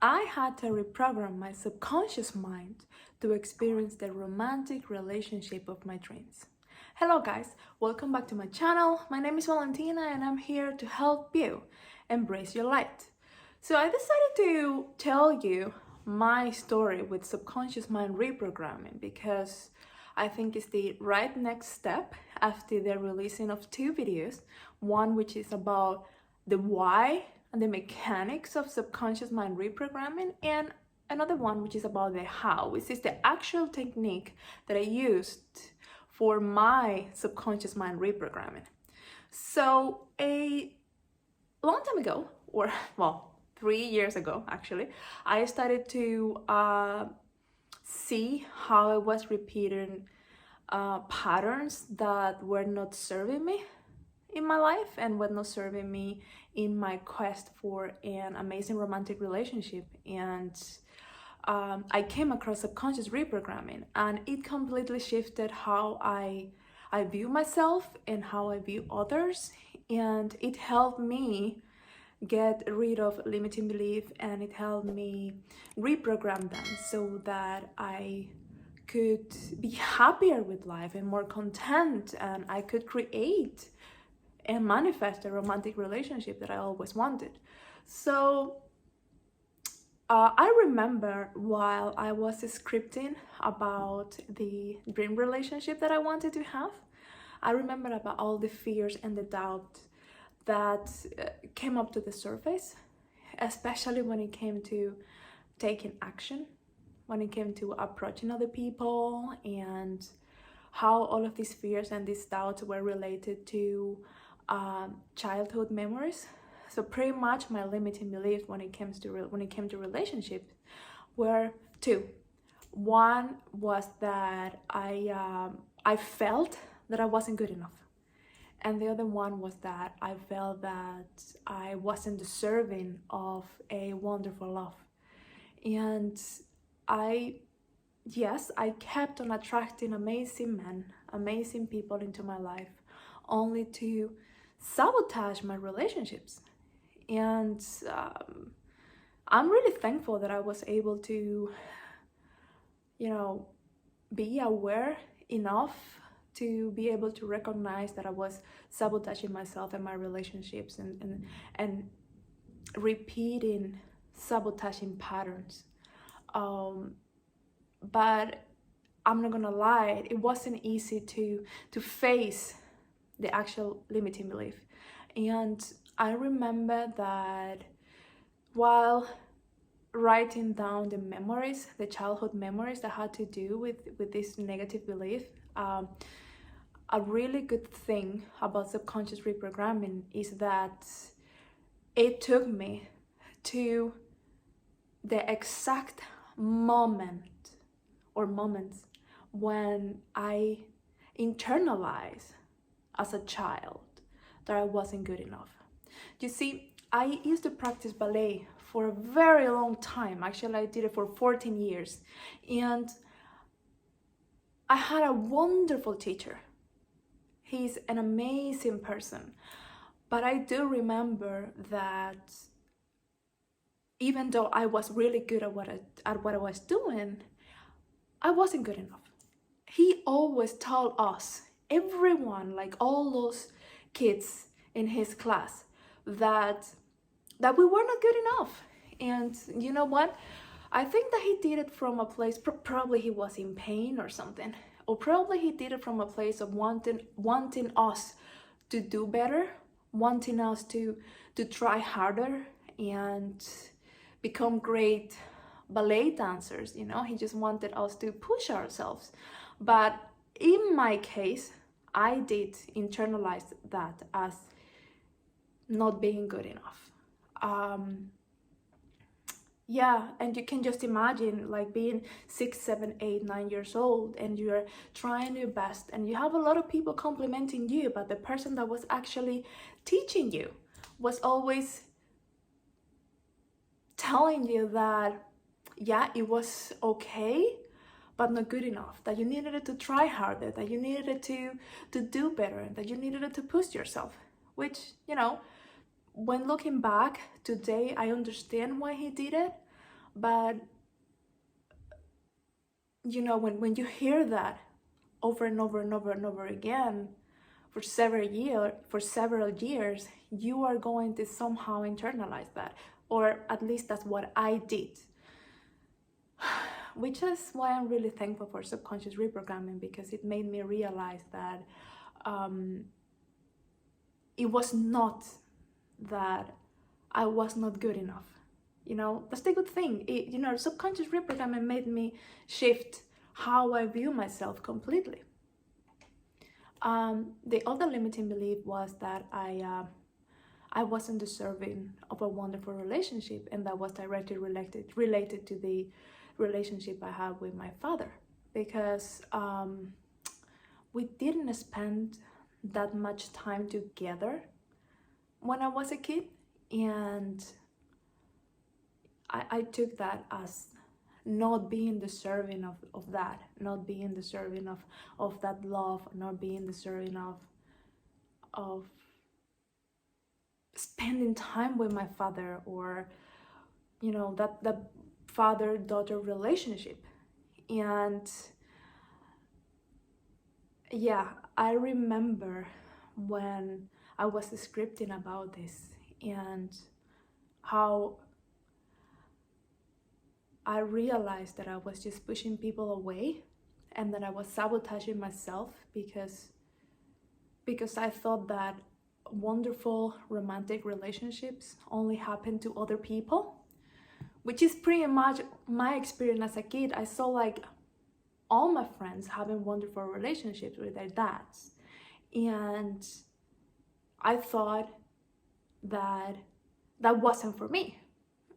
I had to reprogram my subconscious mind to experience the romantic relationship of my dreams. Hello guys, welcome back to my channel. My name is Valentina and I'm here to help you embrace your light. So I decided to tell you my story with subconscious mind reprogramming because I think it's the right next step after the releasing of two videos. One which is about the why and the mechanics of subconscious mind reprogramming, and another one which is about the how, which is the actual technique that I used for my subconscious mind reprogramming. So a long time ago, or well, 3 years ago actually, I started to see how I was repeating patterns that were not serving me in my life and were not serving me in my quest for an amazing romantic relationship. And I came across subconscious reprogramming, and it completely shifted how I view myself and how I view others, and it helped me get rid of limiting belief, and it helped me reprogram them so that I could be happier with life and more content, and I could create and manifest a romantic relationship that I always wanted. So I remember while I was scripting about the dream relationship that I wanted to have, I remember about all the fears and the doubt that came up to the surface, especially when it came to taking action, when it came to approaching other people, and how all of these fears and these doubts were related to childhood memories. So pretty much my limiting beliefs when it came to relationships were two. One was that I felt that I wasn't good enough, and the other one was that I felt that I wasn't deserving of a wonderful love. And yes, I kept on attracting amazing men, amazing people into my life, only to sabotage my relationships. And I'm really thankful that I was able to, be aware enough to be able to recognize that I was sabotaging myself and my relationships, and repeating sabotaging patterns. But I'm not gonna lie, it wasn't easy to face the actual limiting belief. And I remember that while writing down the memories, the childhood memories that had to do with this negative belief, a really good thing about subconscious reprogramming is that it took me to the exact moment or moments when I internalized as a child that I wasn't good enough. You see, I used to practice ballet for a very long time. Actually, I did it for 14 years. And I had a wonderful teacher. He's an amazing person. But I do remember that even though I was really good at what I was doing, I wasn't good enough. He always told us, everyone, like all those kids in his class, that we were not good enough. And you know what? I think that he did it from a place, probably he was in pain or something, or probably he did it from a place of wanting us to do better, wanting us to try harder and become great ballet dancers. He just wanted us to push ourselves. But in my case, I did internalize that as not being good enough. Yeah, and you can just imagine like being 6, 7, 8, 9 years old, and you're trying your best, and you have a lot of people complimenting you, but the person that was actually teaching you was always telling you that, yeah, it was okay, but not good enough, that you needed to try harder, that you needed to do better, that you needed to push yourself. Which, when looking back today, I understand why he did it, But when you hear that over and over and over and over again for several years, you are going to somehow internalize that, or at least that's what I did. Which is why I'm really thankful for subconscious reprogramming, because it made me realize that it was not that I was not good enough. That's the good thing. Subconscious reprogramming made me shift how I view myself completely. The other limiting belief was that I wasn't deserving of a wonderful relationship, and that was directly related to the relationship I had with my father, because we didn't spend that much time together when I was a kid, and I took that as not being deserving of that, not being deserving of that love, not being deserving of spending time with my father, or that father-daughter relationship. And yeah, I remember when I was scripting about this, and how I realized that I was just pushing people away, and that I was sabotaging myself because I thought that wonderful romantic relationships only happen to other people, which is pretty much my experience as a kid. I saw like all my friends having wonderful relationships with their dads, and I thought that that wasn't for me.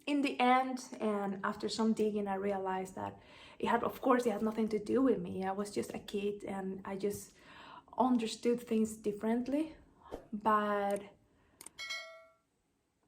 In the end, and after some digging, I realized that it had nothing to do with me. I was just a kid, and I just understood things differently. But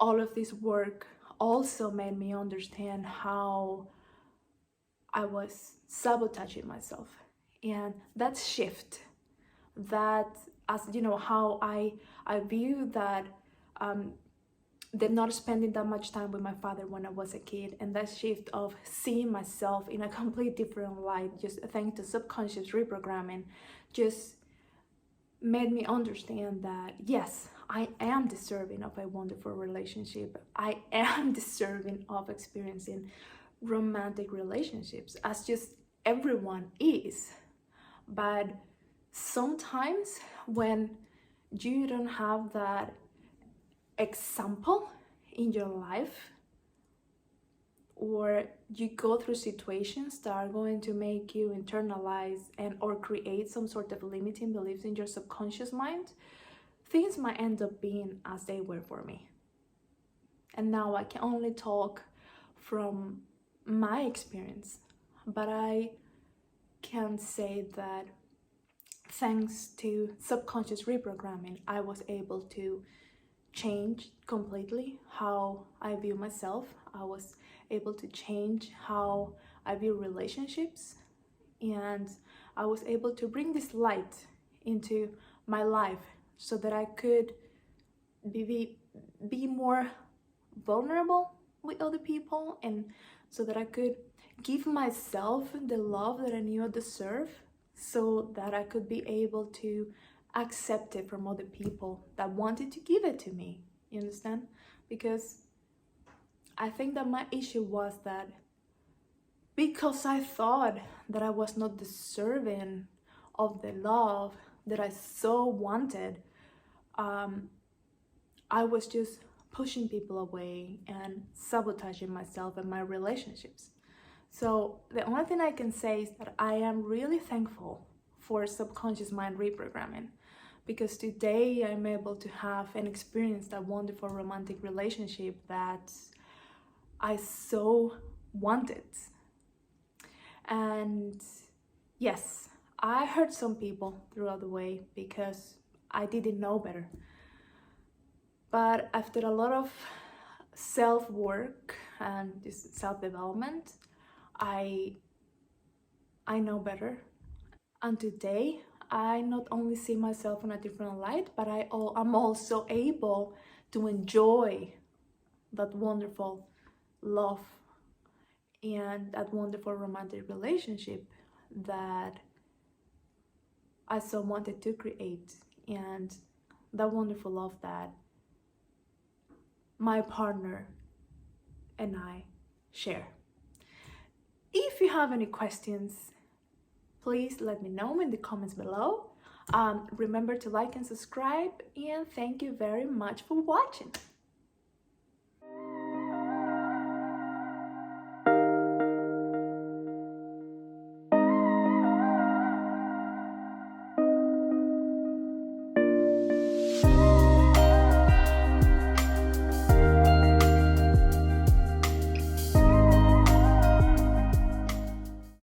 all of this work also made me understand how I was sabotaging myself. And that shift, that, as how I view that not spending that much time with my father when I was a kid, and that shift of seeing myself in a completely different light, just thanks to subconscious reprogramming, just made me understand that yes, I am deserving of a wonderful relationship. I am deserving of experiencing romantic relationships, as just everyone is. But sometimes when you don't have that example in your life, or you go through situations that are going to make you internalize or create some sort of limiting beliefs in your subconscious mind, things might end up being as they were for me. And now I can only talk from my experience, but I can say that thanks to subconscious reprogramming, I was able to change completely how I view myself. I was able to change how I view relationships, and I was able to bring this light into my life so that I could be more vulnerable with other people, and so that I could give myself the love that I knew I deserve, so that I could be able to accept it from other people that wanted to give it to me. You understand? Because I think that my issue was that because I thought that I was not deserving of the love that I so wanted, I was just pushing people away and sabotaging myself and my relationships. So the only thing I can say is that I am really thankful for subconscious mind reprogramming, because today I'm able to have and experience that wonderful romantic relationship that I so wanted. And yes, I hurt some people throughout the way because I didn't know better. But after a lot of self-work and just self-development, I know better. And today, I not only see myself in a different light, but I'm also able to enjoy that wonderful love and that wonderful romantic relationship that I so wanted to create, and that wonderful love that my partner and I share. If you have any questions, please let me know in the comments below. Remember to like and subscribe, and thank you very much for watching.